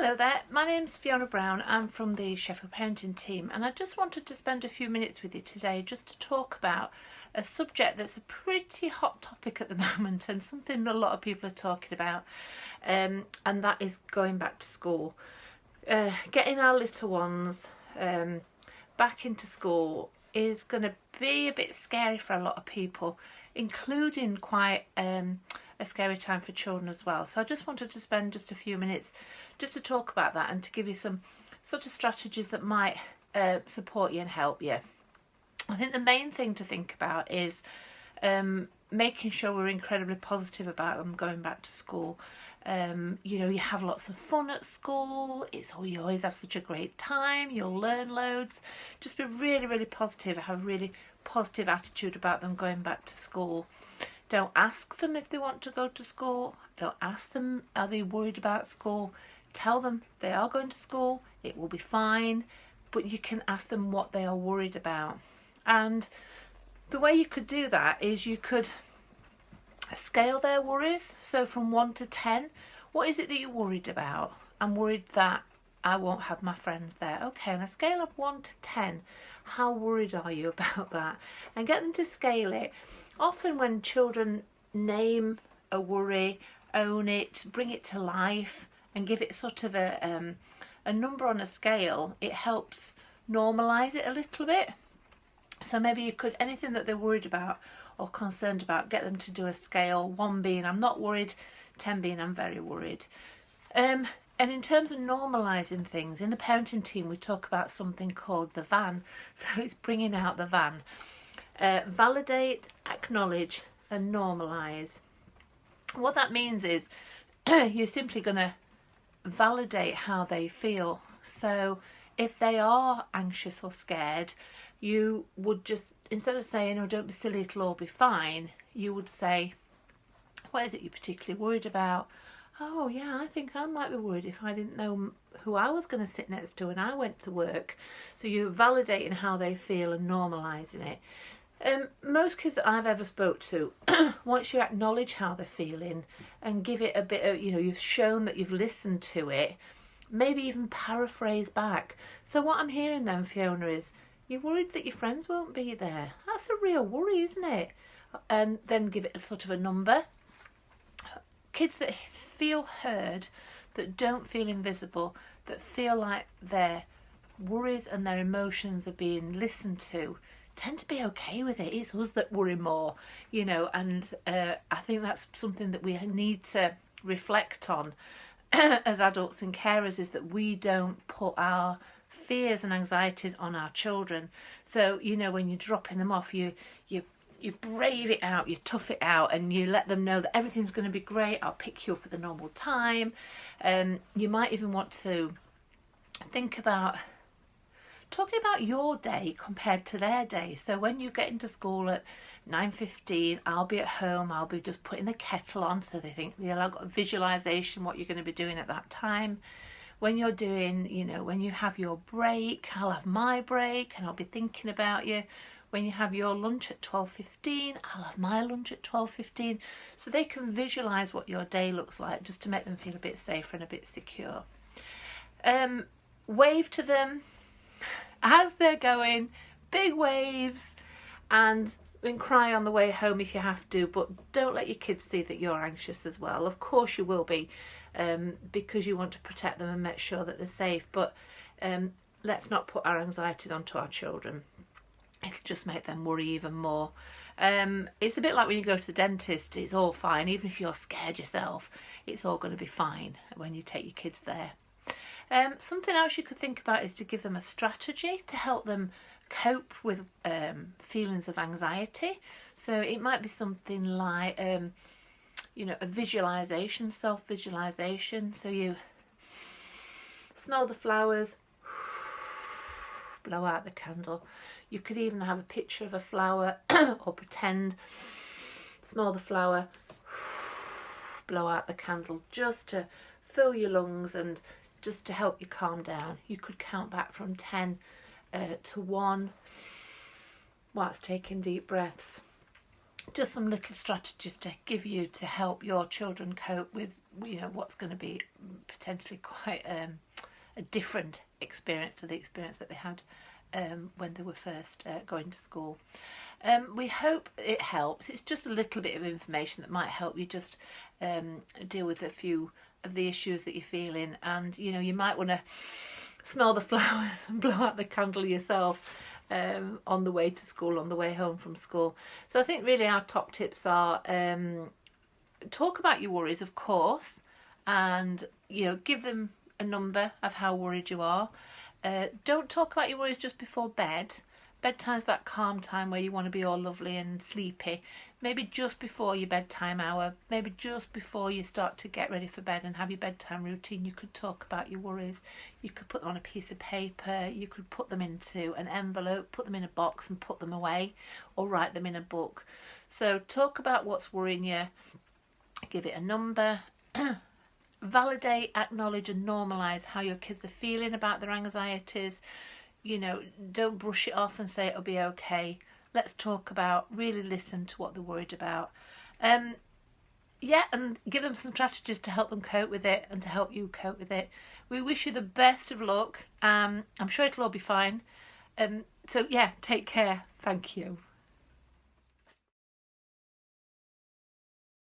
Hello there, my name's Fiona Brown. I'm from the Sheffield Parenting team, and I just wanted to spend a few minutes with you today just to talk about a subject that's a pretty hot topic at the moment and something a lot of people are talking about, and that is going back to school. Getting our little ones back into school is going to be a bit scary for a lot of people, including quite a scary time for children as well. So I just wanted to spend just a few minutes just to talk about that and to give you some sort of strategies that might support you and help you. I think the main thing to think about is making sure we're incredibly positive about them going back to school. You have lots of fun at school. You always have such a great time. You'll learn loads. Just be really, really positive. Have a really positive attitude about them going back to school. Don't ask them if they want to go to school. Don't ask them, are they worried about school? Tell them they are going to school. It will be fine. But you can ask them what they are worried about. And the way you could do that is you could scale their worries. So from 1 to 10, what is it that you're worried about? I'm worried that I won't have my friends there. Okay, on a scale of 1 to 10, how worried are you about that? And get them to scale it. Often when children name a worry, own it, bring it to life and give it sort of a number on a scale, it helps normalise it a little bit. So maybe you could, anything that they're worried about or concerned about, get them to do a scale, 1 being I'm not worried, 10 being I'm very worried. And in terms of normalising things, in the parenting team we talk about something called the VAN. So it's bringing out the VAN. Validate, acknowledge and normalise. What that means is you're simply going to validate how they feel. So if they are anxious or scared, you would just, instead of saying, oh, don't be silly, it'll all be fine, you would say, what is it you're particularly worried about? Oh yeah, I think I might be worried if I didn't know who I was going to sit next to when I went to work. So you're validating how they feel and normalising it. Most kids that I've ever spoke to, once you acknowledge how they're feeling and give it a bit of, you've shown that you've listened to it, maybe even paraphrase back. So what I'm hearing then, Fiona, is you're worried that your friends won't be there. That's a real worry, isn't it? And then give it a sort of a number. Kids that feel heard, that don't feel invisible, that feel like their worries and their emotions are being listened to, tend to be okay with it. It's us that worry more, and I think that's something that we need to reflect on as adults and carers, is that we don't put our fears and anxieties on our children. So when you're dropping them off, you brave it out, you tough it out, and you let them know that everything's going to be great. I'll pick you up at the normal time. You might even want to think about talking about your day compared to their day. So when you get into school at 9:15, I'll be at home, I'll be just putting the kettle on, so they think I've got a visualisation what you're going to be doing at that time. When you're doing, when you have your break, I'll have my break and I'll be thinking about you. When you have your lunch at 12:15, I'll have my lunch at 12:15. So they can visualise what your day looks like, just to make them feel a bit safer and a bit secure. Wave to them as they're going, big waves, and then cry on the way home if you have to, but don't let your kids see that you're anxious as well. Of course you will be, because you want to protect them and make sure that they're safe, but let's not put our anxieties onto our children. It'll just make them worry even more. It's a bit like when you go to the dentist, it's all fine. Even if you're scared yourself, it's all going to be fine when you take your kids there. Something else you could think about is to give them a strategy to help them cope with feelings of anxiety. So it might be something like, a visualisation, self-visualisation. So you smell the flowers, blow out the candle. You could even have a picture of a flower or pretend, smell the flower, blow out the candle, just to fill your lungs and just to help you calm down. You could count back from 10 to 1 whilst taking deep breaths. just some little strategies to give you to help your children cope with, you know, what's going to be potentially quite a different experience to the experience that they had when they were first going to school. We hope it helps. It's just a little bit of information that might help you just deal with a few of the issues that you're feeling, and you know, you might want to smell the flowers and blow out the candle yourself on the way to school, on the way home from school. So I think really our top tips are talk about your worries, of course, and you know, give them a number of how worried you are. Don't talk about your worries just before bed. Bedtime's that calm time where you want to be all lovely and sleepy. Maybe just before your bedtime hour, maybe just before you start to get ready for bed and have your bedtime routine, you could talk about your worries. You could put them on a piece of paper, you could put them into an envelope, put them in a box and put them away, or write them in a book. So talk about what's worrying you, give it a number. Validate, acknowledge and normalise how your kids are feeling about their anxieties. You know, don't brush it off and say it'll be okay. Let's talk about, really listen to what they're worried about. Yeah, and give them some strategies to help them cope with it and to help you cope with it. We wish you the best of luck. I'm sure it'll all be fine. So yeah, take care. Thank you.